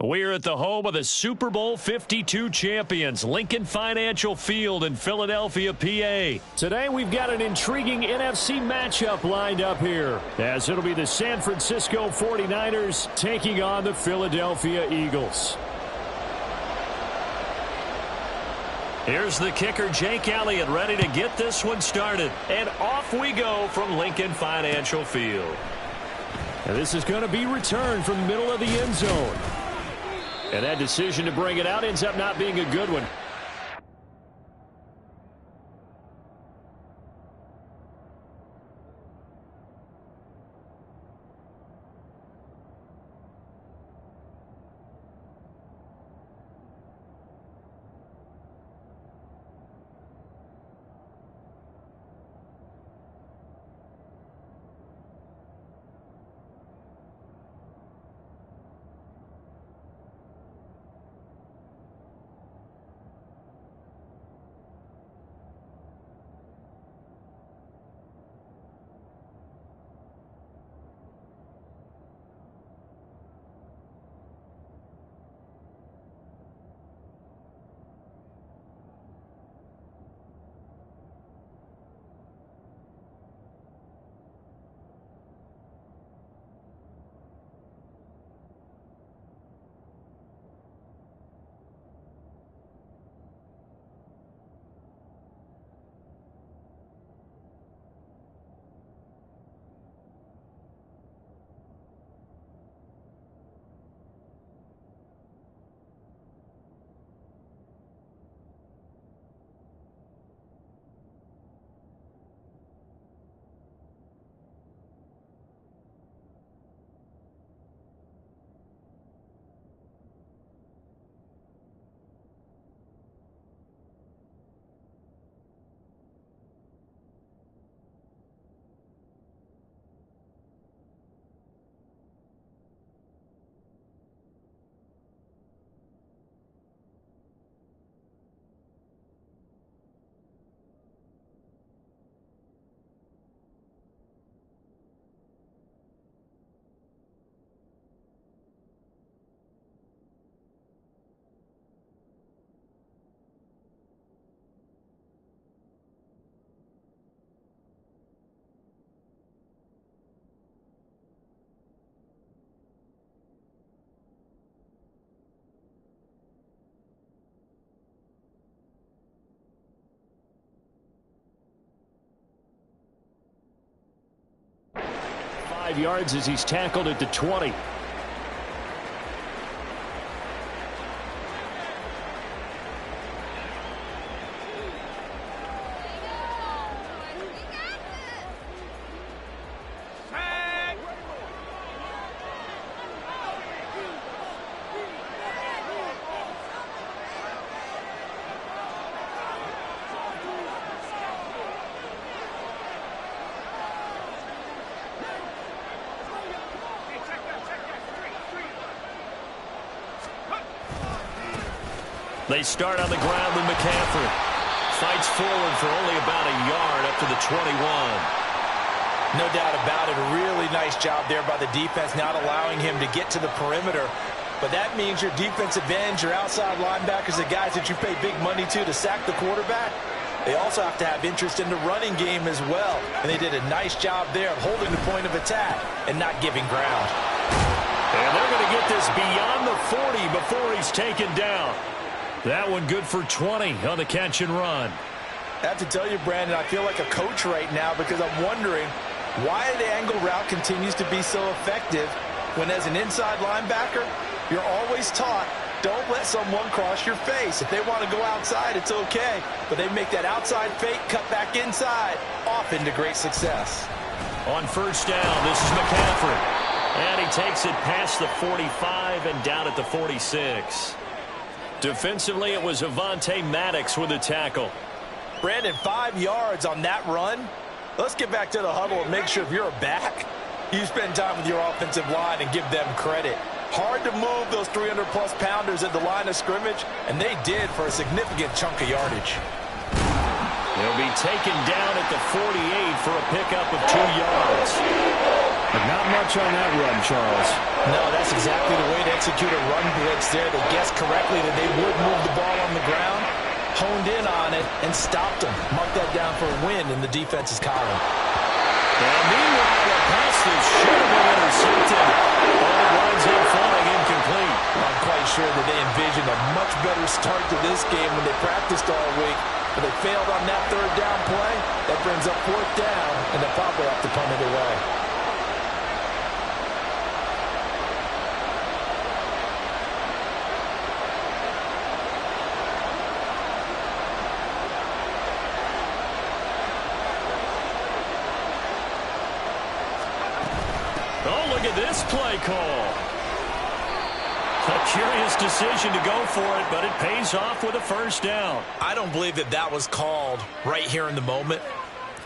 We're at the home of the Super Bowl 52 champions, Lincoln Financial Field in Philadelphia, PA. Today we've got an intriguing NFC matchup lined up here, as it'll be the San Francisco 49ers taking on the Philadelphia Eagles. Here's the kicker, Jake Elliott, ready to get this one started. And off we go from Lincoln Financial Field. And this is going to be returned from the middle of the end zone. And that decision to bring it out ends up not being a good one. Yards as he's tackled at the 20. They start on the ground with McCaffrey. Fights forward for only about a yard up to the 21. No doubt about it. A really nice job there by the defense, not allowing him to get to the perimeter. But that means your defensive ends, your outside linebackers, the guys that you pay big money to sack the quarterback, they also have to have interest in the running game as well. And they did a nice job there of holding the point of attack and not giving ground. And they're going to get this beyond the 40 before he's taken down. That one good for 20 on the catch and run. I have to tell you, Brandon, I feel like a coach right now because I'm wondering why the angle route continues to be so effective when as an inside linebacker, you're always taught, don't let someone cross your face. If they want to go outside, it's okay. But they make that outside fake, cut back inside, off into great success. On first down, this is McCaffrey. And he takes it past the 45 and down at the 46. Defensively, it was Avonte Maddox with a tackle. Brandon, 5 yards on that run. Let's get back to the huddle and make sure if you're a back, you spend time with your offensive line and give them credit. Hard to move those 300-plus pounders at the line of scrimmage, and they did for a significant chunk of yardage. They'll be taken down at the 48 for a pickup of 2 yards. But not much on that run, Charles. No, that's exactly the way to execute a run blitz there. They guessed correctly that they would move the ball on the ground, honed in on it, and stopped them. Mark that down for a win in the defense's column. And meanwhile, the pass that should have been intercepted, but it winds up falling incomplete. I'm quite sure that they envisioned a much better start to this game when they practiced all week. But they failed on that third down play. That brings up fourth down, and they'll probably have to punt it away. Oh, look at this play call. A curious decision to go for it, but it pays off with a first down. I don't believe that that was called right here in the moment.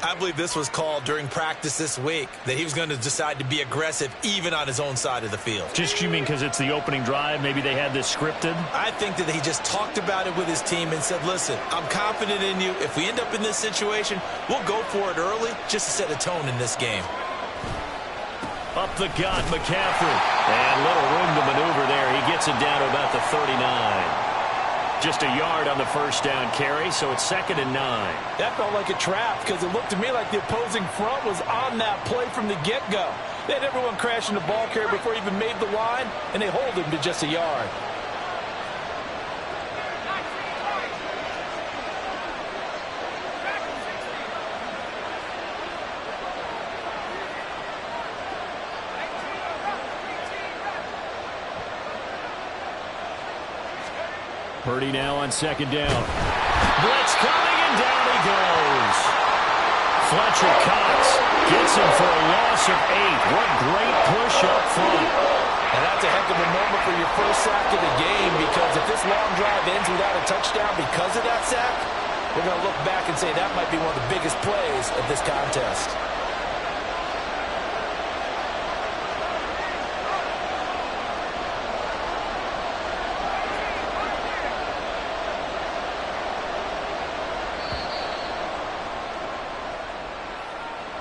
I believe this was called during practice this week, that he was going to decide to be aggressive even on his own side of the field. Just you mean because it's the opening drive? Maybe they had this scripted? I think that he just talked about it with his team and said, listen, I'm confident in you. If we end up in this situation, we'll go for it early just to set a tone in this game. Up the gut, McCaffrey. And little room to maneuver there. He gets it down to about the 39. Just a yard on the first down carry, so it's 2nd and 9. That felt like a trap because it looked to me like the opposing front was on that play from the get-go. They had everyone crashing the ball carrier before he even made the line, and they hold him to just a yard. Purdy now on 2nd down. Blitz coming, and down he goes. Fletcher Cox gets him for a loss of 8. What great push up front. And that's a heck of a moment for your first sack of the game, because if this long drive ends without a touchdown because of that sack, we're going to look back and say that might be one of the biggest plays of this contest.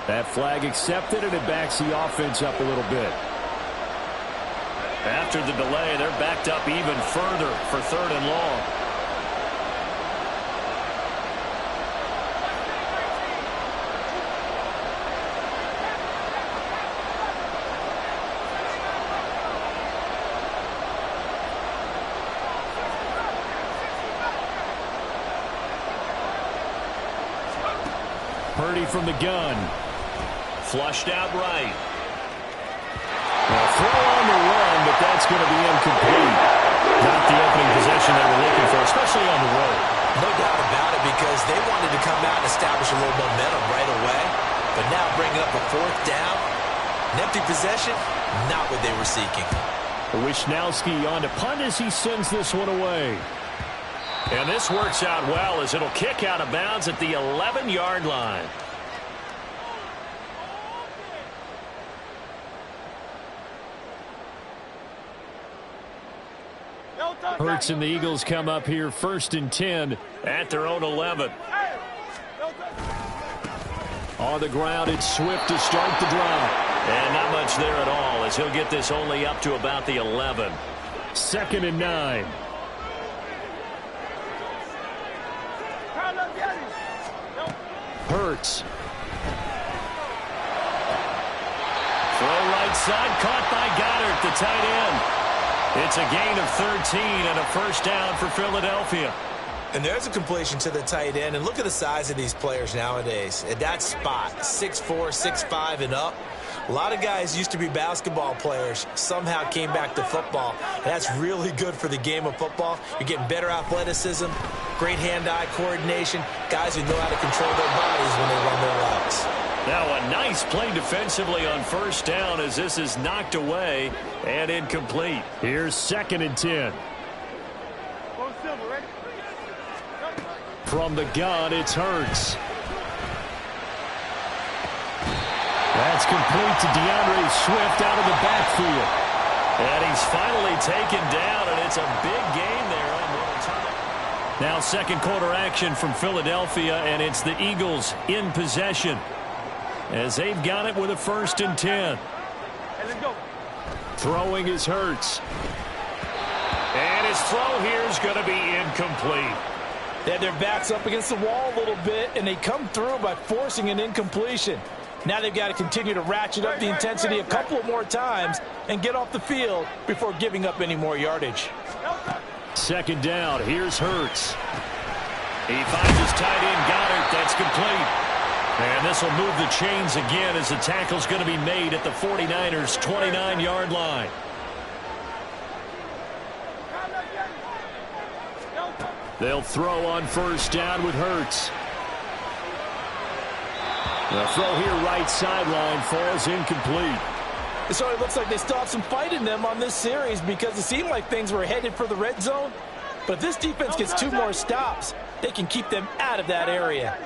That flag accepted, and it backs the offense up a little bit. After the delay, they're backed up even further for 3rd and long. Purdy from the gun. Flushed out right. Well, throw on the run, but that's going to be incomplete. Not the opening possession they were looking for, especially on the road. No doubt about it, because they wanted to come out and establish a little momentum right away. But now bringing up a 4th down, an empty possession, not what they were seeking. Wisnowski on to punt as he sends this one away. And this works out well as it'll kick out of bounds at the 11-yard line. Hurts and the Eagles come up here 1st and 10 at their own 11. On the ground, it's Swift to start the drive. And not much there at all, as he'll get this only up to about the 11. 2nd and 9. Hurts. Throw right side, caught by Goddard, the tight end. It's a gain of 13 and a first down for Philadelphia. And there's a completion to the tight end. And look at the size of these players nowadays. At that spot, 6'4", 6'5", and up. A lot of guys used to be basketball players, somehow came back to football. And that's really good for the game of football. You're getting better athleticism, great hand-eye coordination, guys who know how to control their bodies when they run their routes. Now a nice play defensively on first down as this is knocked away and incomplete. Here's 2nd and 10. From the gun, it's Hurts. That's complete to DeAndre Swift out of the backfield. And he's finally taken down, and it's a big gain there on little time. Now 2nd quarter action from Philadelphia, and it's the Eagles in possession, as they've got it with a 1st and 10. Throwing is Hurts. And his throw here is going to be incomplete. They had their backs up against the wall a little bit, and they come through by forcing an incompletion. Now they've got to continue to ratchet up the intensity a couple of more times and get off the field before giving up any more yardage. Second down, here's Hurts. He finds his tight end, Goddard. That's complete. And this will move the chains again as the tackle's going to be made at the 49ers' 29-yard line. They'll throw on first down with Hurts. The throw here right sideline falls incomplete. So it looks like they still have some fight in them on this series because it seemed like things were headed for the red zone. But if this defense gets 2 more stops, they can keep them out of that area.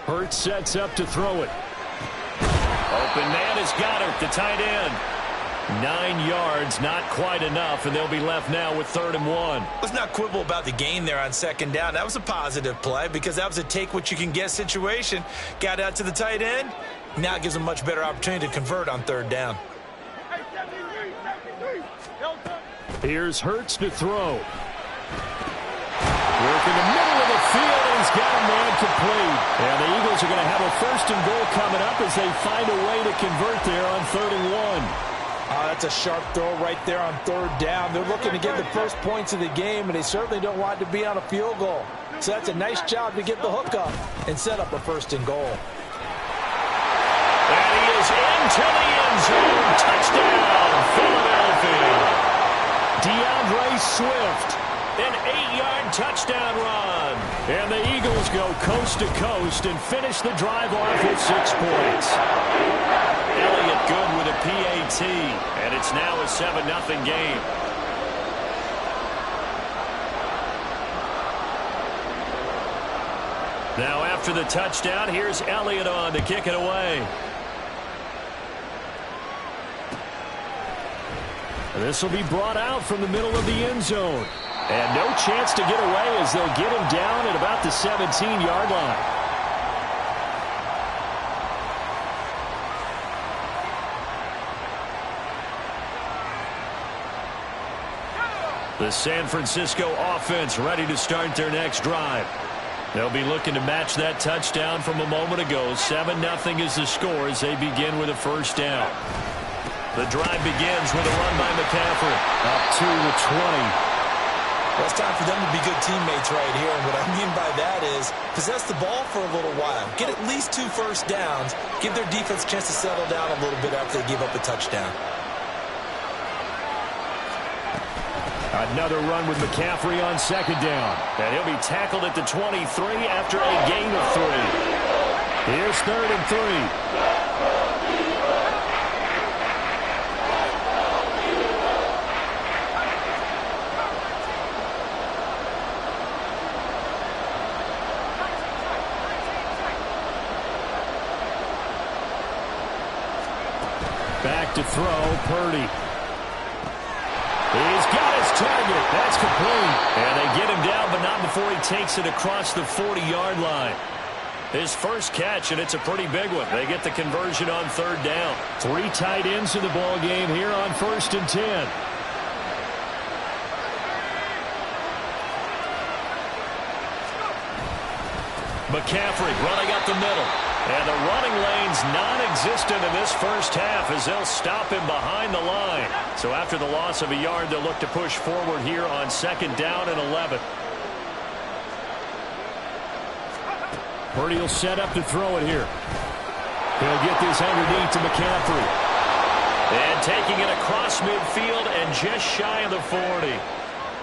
Hurts sets up to throw it. Open man is Goddard, the tight end. 9 yards, not quite enough, and they'll be left now with 3rd and 1. Let's not quibble about the gain there on second down. That was a positive play because that was a take-what-you-can-get situation. Got out to the tight end. Now it gives them a much better opportunity to convert on 3rd down. Here's Hurts to throw. Work in the middle of the field, and he's got a man complete. And the Eagles are going to have a 1st and goal coming up as they find a way to convert there on 3rd and 1. Oh, that's a sharp throw right there on 3rd down. They're looking to get the first points of the game, and they certainly don't want it to be on a field goal. So that's a nice job to get the hook up and set up a 1st and goal. And he is into the end zone. Touchdown, Philadelphia. DeAndre Swift, an 8-yard touchdown run. And the Eagles go coast to coast and finish the drive off with 6 points. Elliott good with a PAT, and it's now a 7-0 game. Now after the touchdown, here's Elliott on to kick it away. This will be brought out from the middle of the end zone. And no chance to get away as they'll get him down at about the 17-yard line. The San Francisco offense ready to start their next drive. They'll be looking to match that touchdown from a moment ago. 7-0 is the score as they begin with a 1st down. The drive begins with a run by McCaffrey. Up to the 20. Well, it's time for them to be good teammates right here. And what I mean by that is possess the ball for a little while. Get at least 2 first downs. Give their defense a chance to settle down a little bit after they give up a touchdown. Another run with McCaffrey on 2nd down. And he'll be tackled at the 23 after a gain of 3. Here's 3rd and 3. Back to throw, Purdy. He's got his target. That's complete. And they get him down, but not before he takes it across the 40-yard line. His first catch, and it's a pretty big one. They get the conversion on 3rd down. 3 tight ends in the ball game here on 1st and 10. McCaffrey running up the middle. And the running lane's non-existent in this first half as they'll stop him behind the line. So after the loss of a yard, they'll look to push forward here on 2nd down and 11. Purdy will set up to throw it here. He'll get this underneath to McCaffrey. And taking it across midfield and just shy of the 40.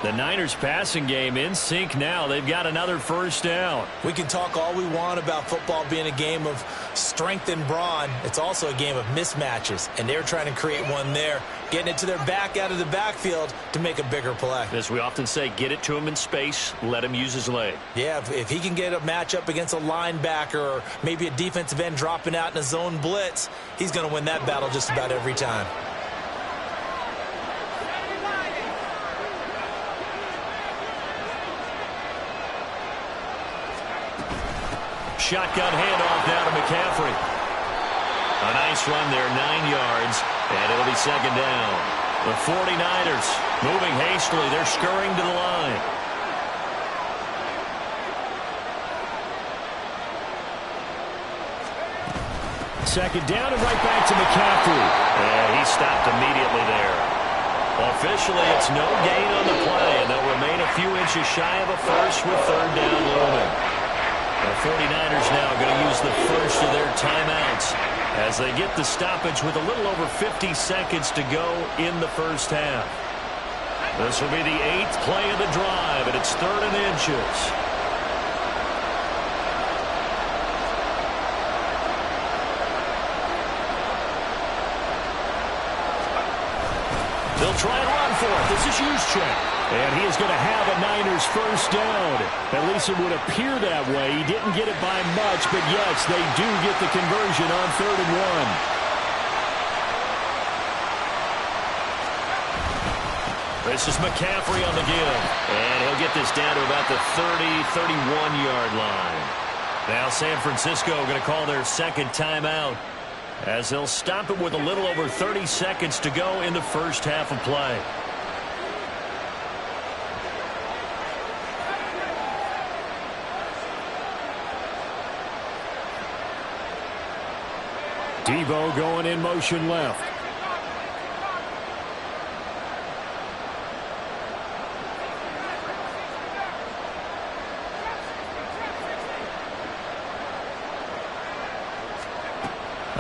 The Niners passing game in sync now. They've got another 1st down. We can talk all we want about football being a game of strength and brawn. It's also a game of mismatches, and they're trying to create one there, getting it to their back out of the backfield to make a bigger play. As we often say, get it to him in space, let him use his leg. Yeah, if he can get a matchup against a linebacker or maybe a defensive end dropping out in a zone blitz, he's going to win that battle just about every time. Shotgun handoff now to McCaffrey. A nice run there, 9 yards, and it'll be second down. The 49ers moving hastily. They're scurrying to the line. Second down and right back to McCaffrey. And he stopped immediately there. Officially, it's no gain on the play, and they'll remain a few inches shy of a first with third down looming. The 49ers now going to use the first of their timeouts as they get the stoppage with a little over 50 seconds to go in the first half. This will be the 8th play of the drive, and it's 3rd and inches. They'll try and run for it. This is Juszczyk. And he is going to have a Niners first down. At least it would appear that way. He didn't get it by much, but yes, they do get the conversion on 3rd and 1. This is McCaffrey on the give. And he'll get this down to about the 31-yard line. Now San Francisco going to call their second timeout, as they'll stop it with a little over 30 seconds to go in the first half of play. Debo going in motion left.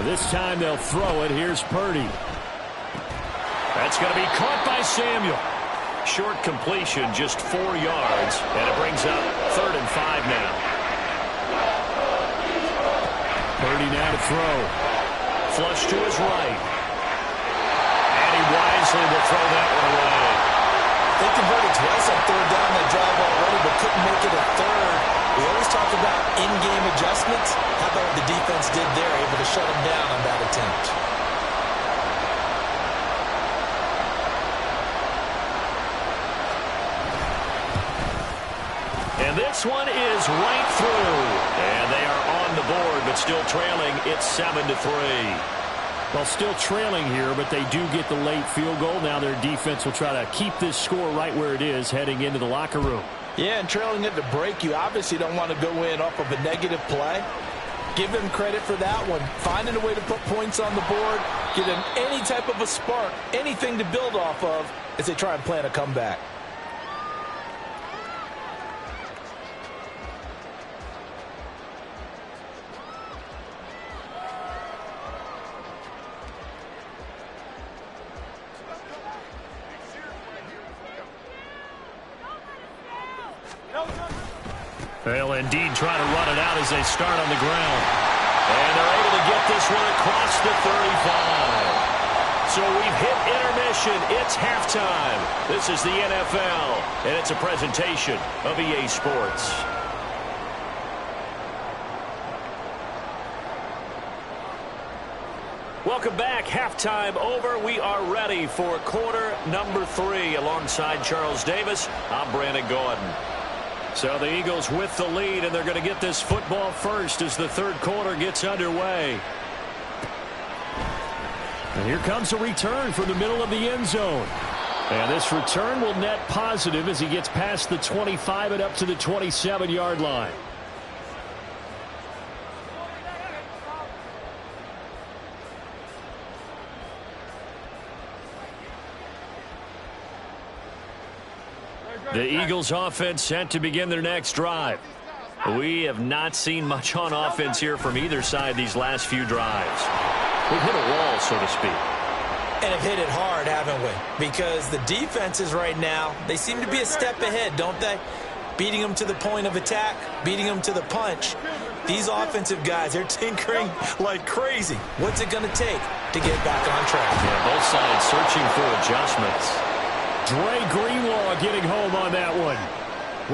This time they'll throw it. Here's Purdy. That's going to be caught by Samuel. Short completion, just 4 yards, and it brings up 3rd and 5 now. Purdy now to throw. Flush to his right. And he wisely will throw that one away. They converted twice on 3rd down that drive already, but couldn't make it a 3rd. We always talk about in-game adjustments. How about what the defense did there, able to shut them down on that attempt. And this one is right through. And they are on the board, but still trailing. It's 7-3. Well, still trailing here, but they do get the late field goal. Now their defense will try to keep this score right where it is heading into the locker room. Yeah, and trailing at the break, you obviously don't want to go in off of a negative play. Give them credit for that one. Finding a way to put points on the board, get them any type of a spark, anything to build off of as they try and plan a comeback. They'll indeed try to run it out as they start on the ground. And they're able to get this one across the 35. So we've hit intermission. It's halftime. This is the NFL, and it's a presentation of EA Sports. Welcome back. Halftime over. We are ready for quarter number 3. Alongside Charles Davis, I'm Brandon Gordon. So the Eagles with the lead, and they're going to get this football first as the third quarter gets underway. And here comes a return from the middle of the end zone. And this return will net positive as he gets past the 25 and up to the 27-yard line. The Eagles offense set to begin their next drive. We have not seen much on offense here from either side these last few drives. We've hit a wall, so to speak. And have hit it hard, haven't we? Because the defenses right now, they seem to be a step ahead, don't they? Beating them to the point of attack, beating them to the punch. These offensive guys, they're tinkering like crazy. What's it going to take to get back on track? Yeah, both sides searching for adjustments. Dre Greenlaw getting home on that one.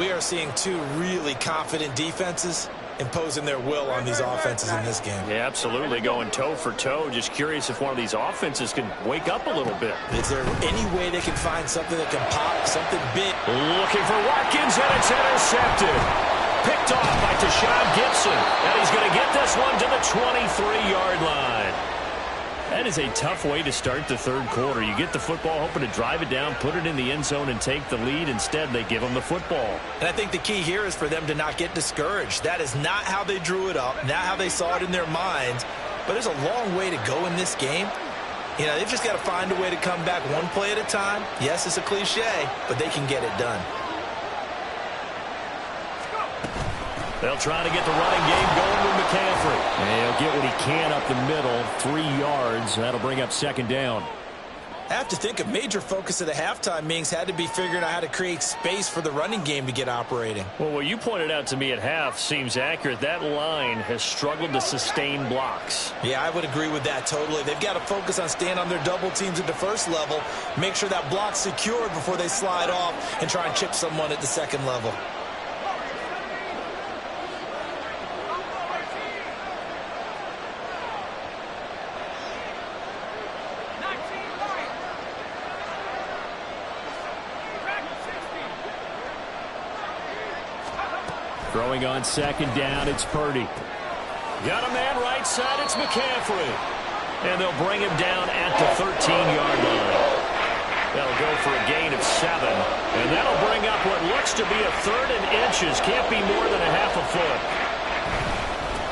We are seeing two really confident defenses imposing their will on these offenses in this game. Yeah, absolutely, going toe for toe. Just curious if one of these offenses can wake up a little bit. Is there any way they can find something that can pop, something big? Looking for Watkins, and it's intercepted. Picked picked off by Tashawn Gibson. And he's going to get this one to the 23-yard line. That is a tough way to start the third quarter. You get the football, hoping to drive it down, put it in the end zone, and take the lead. Instead, they give them the football. And I think the key here is for them to not get discouraged. That is not how they drew it up, not how they saw it in their minds. But there's a long way to go in this game. You know, they've just got to find a way to come back one play at a time. Yes, it's a cliche, but they can get it done. They'll try to get the running game going with McCaffrey. And he'll get what he can up the middle, 3 yards. That'll bring up second down. I have to think a major focus of the halftime meetings had to be figuring out how to create space for the running game to get operating. Well, what you pointed out to me at half seems accurate. That line has struggled to sustain blocks. Yeah, I would agree with that totally. They've got to focus on staying on their double teams at the first level, make sure that block's secured before they slide off and try and chip someone at the second level. Throwing on second down, it's Purdy. Got a man right side, it's McCaffrey. And they'll bring him down at the 13-yard line. They'll go for a gain of 7. And that'll bring up what looks to be a 3rd and inches. Can't be more than a half a foot.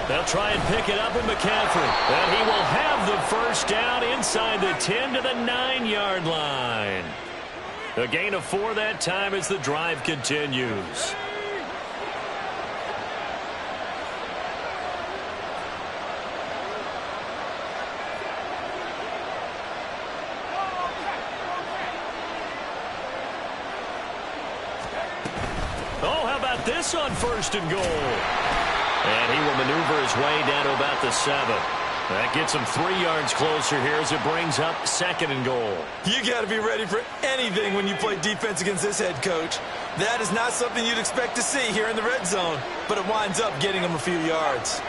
They'll try and pick it up with McCaffrey. And he will have the first down inside the 10 to the 9-yard line. A gain of 4 that time as the drive continues. This on 1st and goal. And he will maneuver his way down to about the 7. That gets him 3 yards closer here as it brings up 2nd and goal. You got to be ready for anything when you play defense against this head coach. That is not something you'd expect to see here in the red zone, but it winds up getting him a few yards.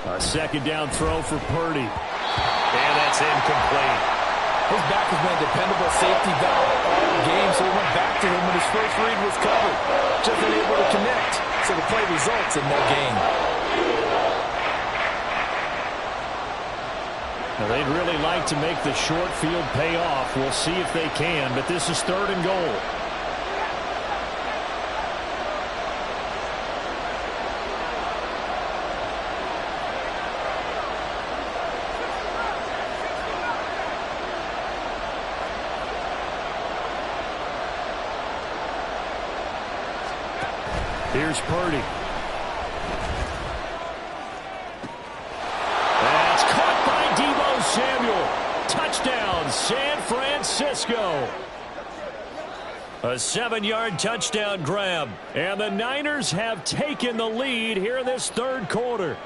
A second down throw for Purdy. And that's incomplete. His back has been a dependable safety valve all game, so he went back to him when his first read was covered. Just unable to connect, so the play results in no gain. Now they'd really like to make the short field pay off. We'll see if they can, but this is 3rd and goal. Here's Purdy. That's caught by Deebo Samuel. Touchdown, San Francisco. A 7-yard touchdown grab. And the Niners have taken the lead here in this third quarter.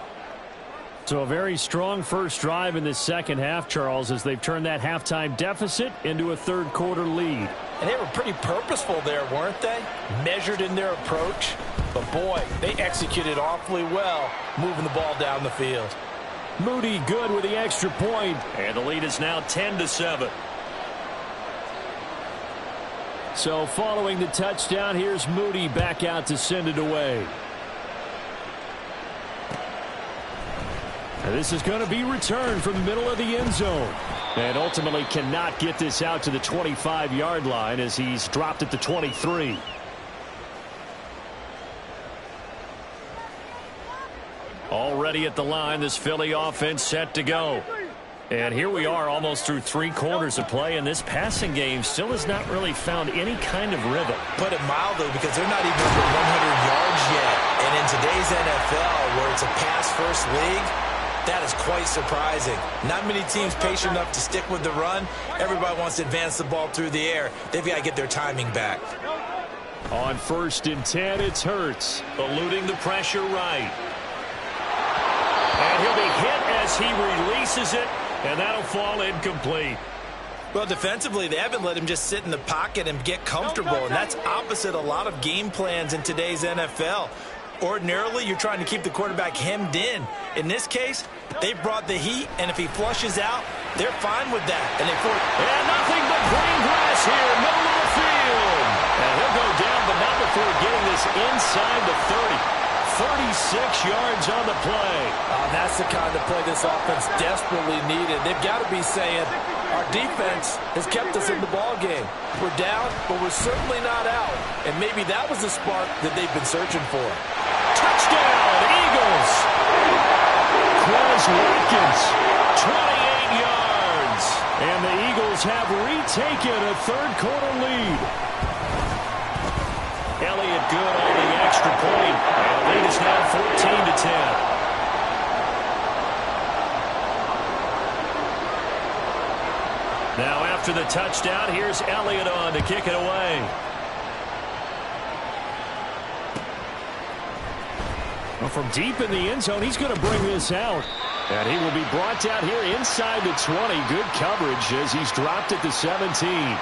So a very strong first drive in the second half, Charles, as they've turned that halftime deficit into a third quarter lead. And they were pretty purposeful there, weren't they? Measured in their approach. But, boy, they executed awfully well moving the ball down the field. Moody good with the extra point. And the lead is now 10-7. So following the touchdown, here's Moody back out to send it away. And this is going to be returned from the middle of the end zone. And ultimately cannot get this out to the 25-yard line as he's dropped at the 23. Already at the line, this Philly offense set to go. And here we are almost through 3 quarters of play, and this passing game still has not really found any kind of rhythm. Put it mildly, because they're not even over 100 yards yet. And in today's NFL, where it's a pass-first league, that is quite surprising. Not many teams patient enough to stick with the run. Everybody wants to advance the ball through the air. They've got to get their timing back. On 1st and 10, it's Hurts, eluding the pressure right. And he'll be hit as he releases it, and that'll fall incomplete. Well, defensively, they haven't let him just sit in the pocket and get comfortable, and that's opposite a lot of game plans in today's NFL. Ordinarily, you're trying to keep the quarterback hemmed in. In this case, they brought the heat, and if he flushes out, they're fine with that. And nothing but green grass here, middle of the field. And he'll go down, but not before getting this inside the 30. 36 yards on the play. That's the kind of play this offense desperately needed. They've got to be saying, our defense has kept us in the ball game. We're down, but we're certainly not out. And maybe that was the spark that they've been searching for. Touchdown, Eagles. Quez Watkins, 28 yards. And the Eagles have retaken a third-quarter lead. Elliott good on the extra point. And the lead is now 14-10. Now after the touchdown, here's Elliott on to kick it away. Well, from deep in the end zone, he's going to bring this out. And he will be brought down here inside the 20. Good coverage as he's dropped at the 17.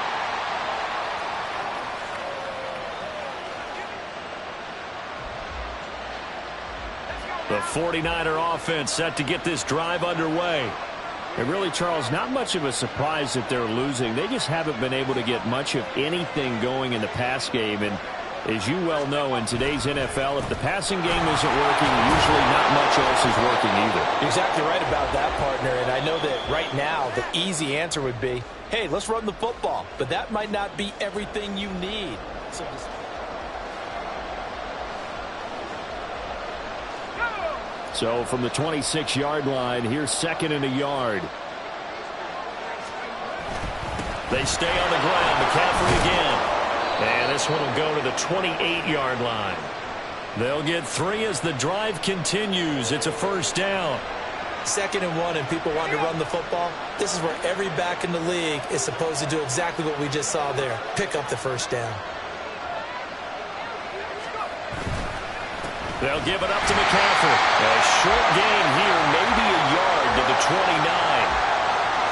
The 49er offense set to get this drive underway. And really, Charles, not much of a surprise that they're losing. They just haven't been able to get much of anything going in the pass game. And as you well know, in today's NFL, if the passing game isn't working, usually not much else is working either. You're exactly right about that, partner. And I know that right now the easy answer would be, hey, let's run the football. But that might not be everything you need. So from the 26-yard line, here's second and a yard. They stay on the ground. McCaffrey again. And this one will go to the 28-yard line. They'll get 3 as the drive continues. It's a first down. 2nd and 1 and people want to run the football. This is where every back in the league is supposed to do exactly what we just saw there. Pick up the first down. They'll give it up to McCaffrey. A short gain here, maybe a yard to the 29.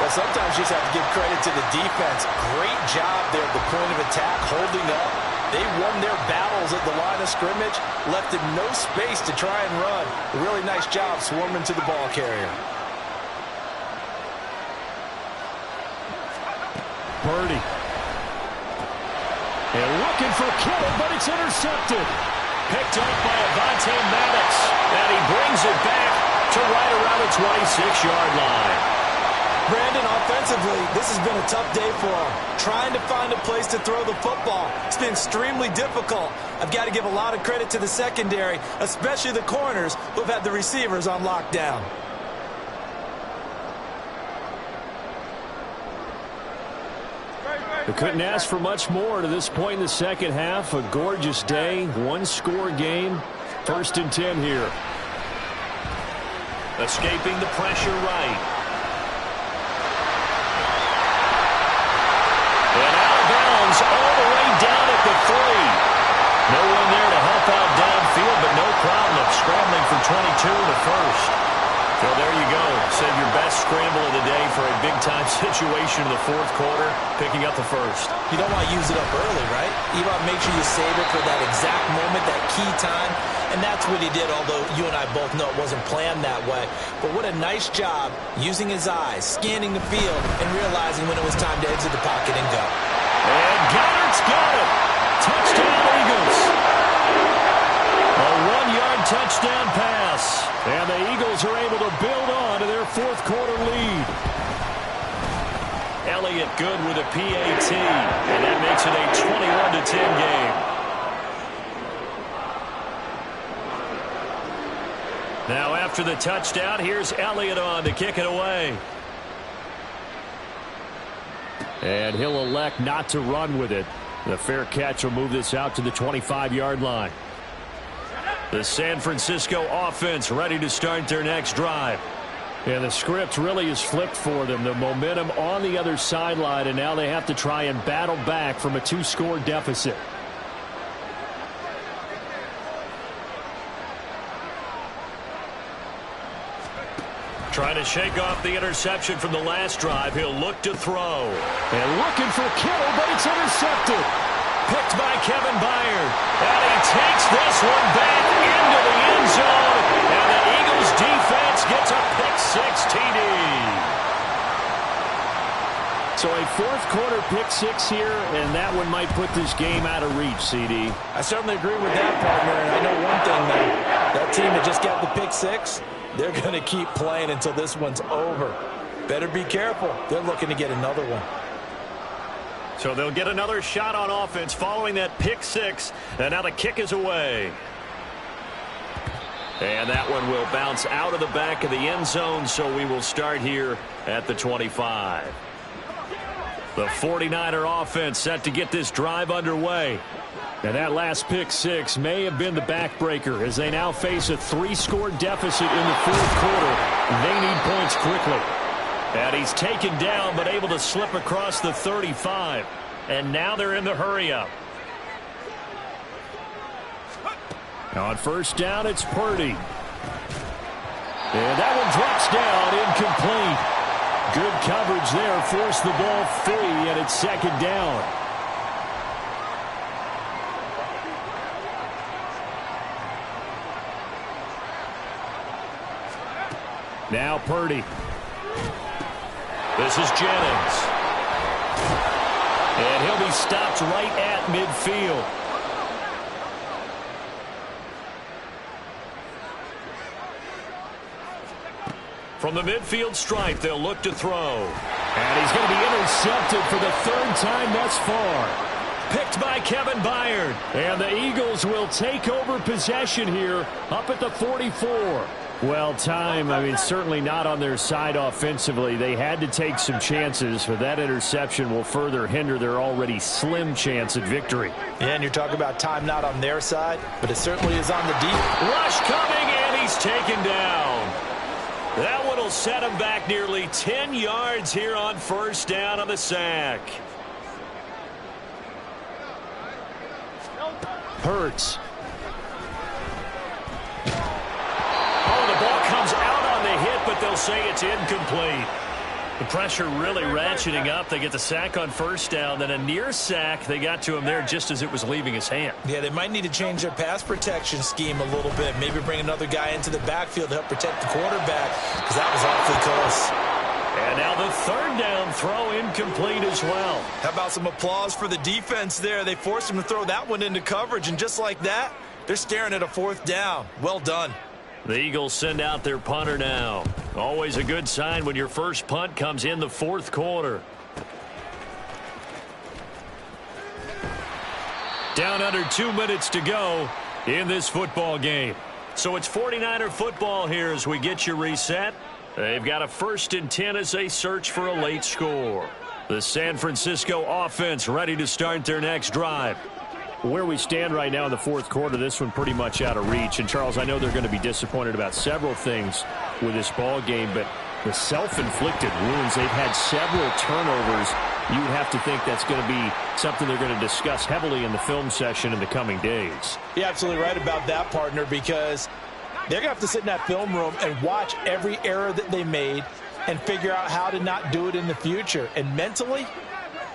Well, sometimes you just have to give credit to the defense. Great job there at the point of attack, holding up. They won their battles at the line of scrimmage, left him no space to try and run. A really nice job swarming to the ball carrier. Purdy. And looking for Kittle, but it's intercepted. Picked up by Avonte Maddox. And he brings it back to right around the 26-yard line. Brandon, offensively, this has been a tough day for him. Trying to find a place to throw the football. It's been extremely difficult. I've got to give a lot of credit to the secondary, especially the corners who've had the receivers on lockdown. They couldn't ask for much more to this point in the second half. A gorgeous day, one-score game. 1st and 10 here. Escaping the pressure right. And out of bounds all the way down at the 3. No one there to help out downfield, but no problem scrambling for 22 in the first. So there you go. Save your best scramble of the day for a big-time situation in the 4th quarter, picking up the first. You don't want to use it up early, right? You want to make sure you save it for that exact moment, that key time. And that's what he did, although you and I both know it wasn't planned that way. But what a nice job using his eyes, scanning the field, and realizing when it was time to exit the pocket and go. And Goddard's got it. Touchdown, Eagles. A 1-yard touchdown pass. And the Eagles are able to build on to their 4th quarter lead. Elliott good with a PAT. And that makes it a 21-10 game. Now after the touchdown, here's Elliott on to kick it away. And he'll elect not to run with it. The fair catch will move this out to the 25-yard line. The San Francisco offense ready to start their next drive. And the script really is flipped for them. The momentum on the other sideline, and now they have to try and battle back from a 2-score deficit. Trying to shake off the interception from the last drive. He'll look to throw. And looking for Kittle, but it's intercepted. Picked by Kevin Byard. And he takes this one back into the end zone. And the Eagles defense gets a pick-6 TD. So a fourth-quarter pick-6 here, and that one might put this game out of reach, CD. I certainly agree with that, partner. And I know one thing, though. That team that just got the pick-6, they're going to keep playing until this one's over. Better be careful. They're looking to get another one. So they'll get another shot on offense following that pick-6. And now the kick is away. And that one will bounce out of the back of the end zone, so we will start here at the 25. The 49er offense set to get this drive underway. And that last pick-6 may have been the backbreaker as they now face a 3-score deficit in the fourth quarter. They need points quickly. And he's taken down but able to slip across the 35. And now they're in the hurry-up. On first down, it's Purdy. And that one drops down, incomplete. Good coverage there, forced the ball free, and it's second down. Now Purdy. This is Jennings. And he'll be stopped right at midfield. From the midfield stripe, they'll look to throw. And he's going to be intercepted for the third time thus far. Picked by Kevin Byard. And the Eagles will take over possession here up at the 44. Well, certainly not on their side offensively. They had to take some chances, but that interception will further hinder their already slim chance at victory. Yeah, and you're talking about time not on their side, but it certainly is on the deep. Rush coming, and he's taken down. That one will set him back nearly 10 yards here on first down on the sack. Hurts. But they'll say it's incomplete. The pressure really ratcheting up. They get the sack on first down. Then a near sack. They got to him there just as it was leaving his hand. Yeah, they might need to change their pass protection scheme a little bit. Maybe bring another guy into the backfield to help protect the quarterback, because that was awfully close. And now the third down throw incomplete as well. How about some applause for the defense there? They forced him to throw that one into coverage, and just like that, they're staring at a fourth down. Well done. The Eagles send out their punter now. Always a good sign when your first punt comes in the fourth quarter. Down under 2 minutes to go in this football game. So it's 49er football here as we get you reset. They've got a 1st and 10 as they search for a late score. The San Francisco offense ready to start their next drive. Where we stand right now in the fourth quarter, this one pretty much out of reach. And, Charles, I know they're going to be disappointed about several things with this ball game, but the self-inflicted wounds, they've had several turnovers. You would have to think that's going to be something they're going to discuss heavily in the film session in the coming days. You're absolutely right about that, partner, because they're going to have to sit in that film room and watch every error that they made and figure out how to not do it in the future. And mentally,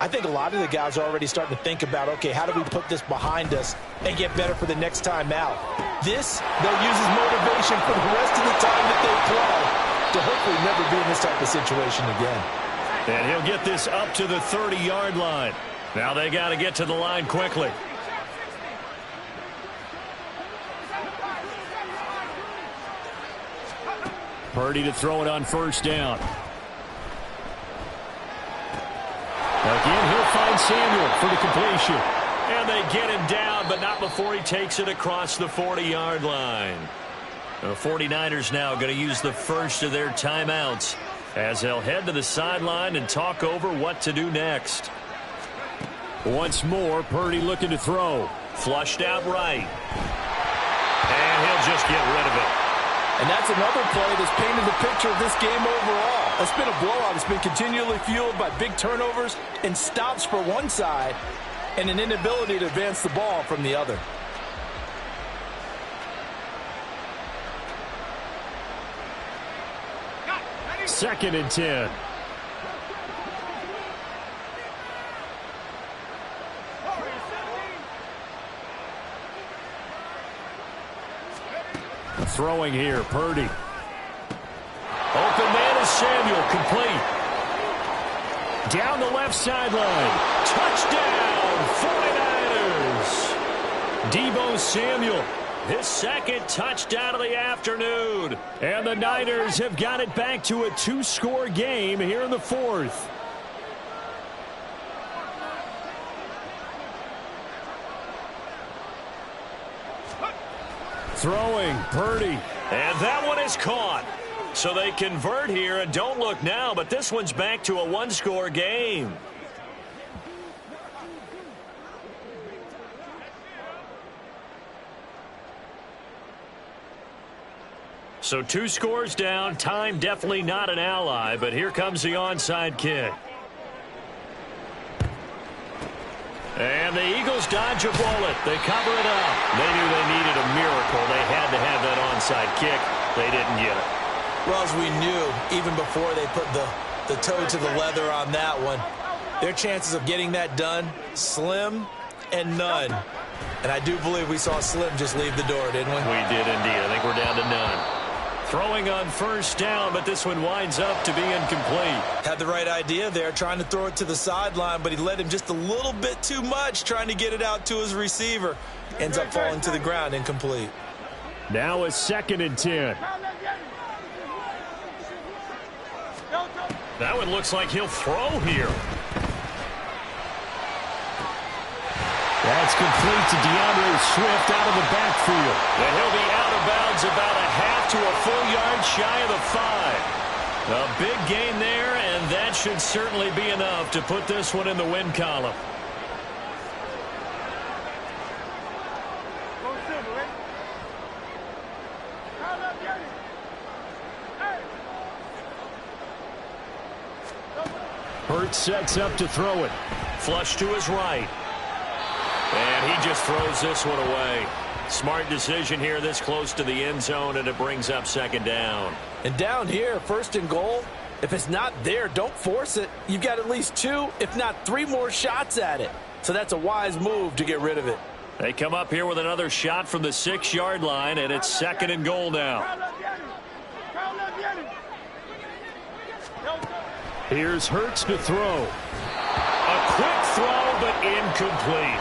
I think a lot of the guys are already starting to think about, okay, how do we put this behind us and get better for the next time out? This, they'll use as motivation for the rest of the time that they play to hopefully never be in this type of situation again. And he'll get this up to the 30-yard line. Now they got to get to the line quickly. Purdy to throw it on first down. Again, he'll find Samuel for the completion. And they get him down, but not before he takes it across the 40-yard line. The 49ers now going to use the first of their timeouts as they'll head to the sideline and talk over what to do next. Once more, Purdy looking to throw. Flushed out right. And he'll just get rid of it. And that's another play that's painted the picture of this game overall. It's been a blowout. It's been continually fueled by big turnovers and stops for one side and an inability to advance the ball from the other. 2nd and 10. Throwing here, Purdy. Open man is Samuel, complete. Down the left sideline. Touchdown, 49ers. Deebo Samuel, his 2nd touchdown of the afternoon. And the Niners have got it back to a 2-score game here in the 4th. Throwing, Purdy. And that one is caught. So they convert here, and don't look now, but this one's back to a 1-score game. So 2 scores down. Time definitely not an ally, but here comes the onside kick. And the Eagles dodge a bullet. They cover it up. They knew they needed a miracle. They had to have that onside kick. They didn't get it. Well, as we knew, even before they put the toe to the leather on that one, their chances of getting that done, slim and none. And I do believe we saw Slim just leave the door, didn't we? We did indeed. I think we're down to none. Throwing on 1st down, but this one winds up to be incomplete. Had the right idea there, trying to throw it to the sideline, but he led him just a little bit too much, trying to get it out to his receiver. Ends up falling to the ground, incomplete. Now a 2nd and 10. That one looks like he'll throw here. That's complete to DeAndre Swift out of the backfield. And he'll be out of bounds about a half to a full yard shy of the 5. A big gain there, and that should certainly be enough to put this one in the win column. Hurts sets up to throw it. Flush to his right. And he just throws this one away. Smart decision here this close to the end zone, and it brings up 2nd down. And down here, 1st and goal, if it's not there, don't force it. You've got at least 2, if not 3 more shots at it. So that's a wise move to get rid of it. They come up here with another shot from the 6-yard line, and it's 2nd and goal now. Here's Hurts to throw. A quick throw, but incomplete.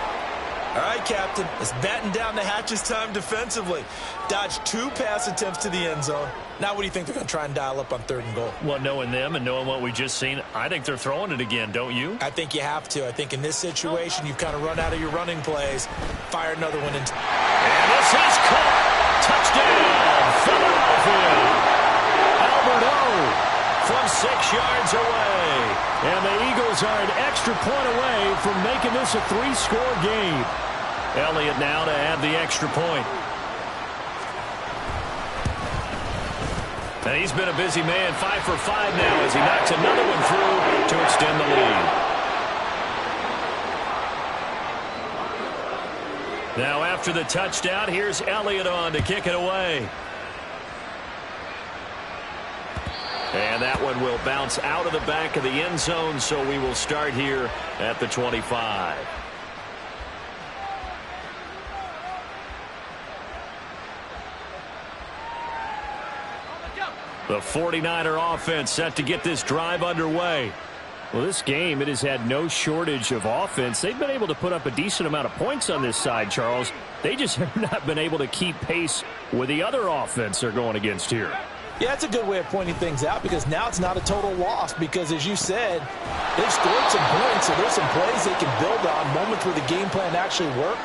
All right, Captain, it's batten down the hatches time defensively. Dodged 2 pass attempts to the end zone. Now what do you think they're going to try and dial up on 3rd and goal? Well, knowing them and knowing what we just seen, I think they're throwing it again, don't you? I think you have to. I think in this situation, you've kind of run out of your running plays. Fire another one. And this is caught. Touchdown, Philadelphia. Albert O from 6 yards away. And the Eagles are an extra point away from making this a 3-score game. Elliott now to add the extra point. And he's been a busy man, 5 for 5 now as he knocks another one through to extend the lead. Now after the touchdown, here's Elliott on to kick it away. And that one will bounce out of the back of the end zone, so we will start here at the 25. The 49er offense set to get this drive underway. Well, this game, it has had no shortage of offense. They've been able to put up a decent amount of points on this side, Charles. They just have not been able to keep pace with the other offense they're going against here. Yeah, that's a good way of pointing things out because now it's not a total loss because, as you said, they've scored some points, so there's some plays they can build on, moments where the game plan actually worked.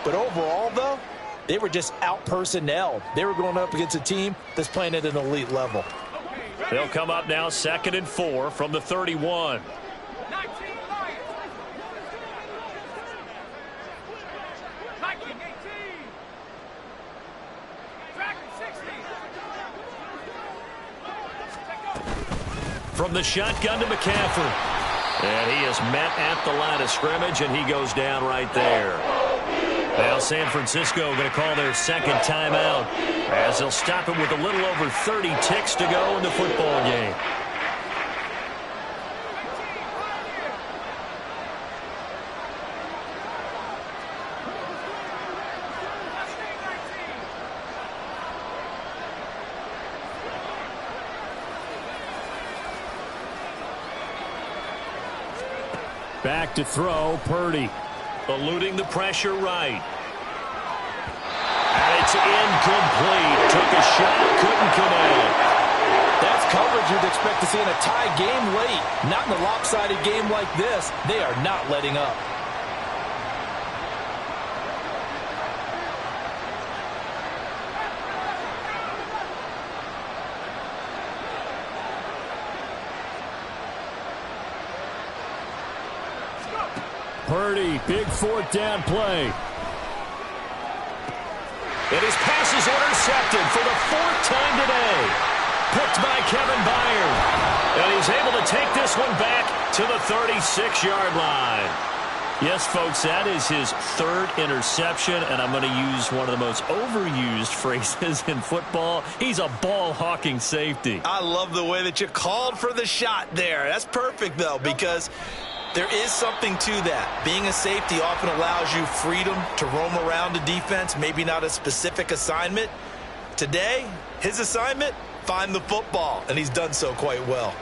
But overall, though, they were just out-personnelled. They were going up against a team that's playing at an elite level. They'll come up now 2nd and 4 from the 31. From the shotgun to McCaffrey. And he is met at the line of scrimmage, and he goes down right there. Now San Francisco going to call their 2nd timeout as they'll stop it with a little over 30 ticks to go in the football game. Back to throw, Purdy. Eluding the pressure right. And it's incomplete. Took a shot, couldn't connect. That's coverage you'd expect to see in a tie game late. Not in a lopsided game like this. They are not letting up. Purdy, big fourth down play. And his pass is intercepted for the fourth time today. Picked by Kevin Byard. And he's able to take this one back to the 36-yard line. Yes, folks, that is his third interception, and I'm going to use one of the most overused phrases in football. He's a ball-hawking safety. I love the way that you called for the shot there. That's perfect, though, because there is something to that. Being a safety often allows you freedom to roam around the defense, maybe not a specific assignment. Today, his assignment, find the football, and he's done so quite well.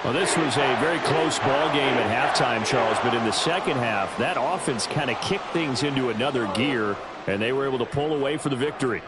Well, this was a very close ball game at halftime, Charles, but in the second half, that offense kind of kicked things into another gear, and they were able to pull away for the victory.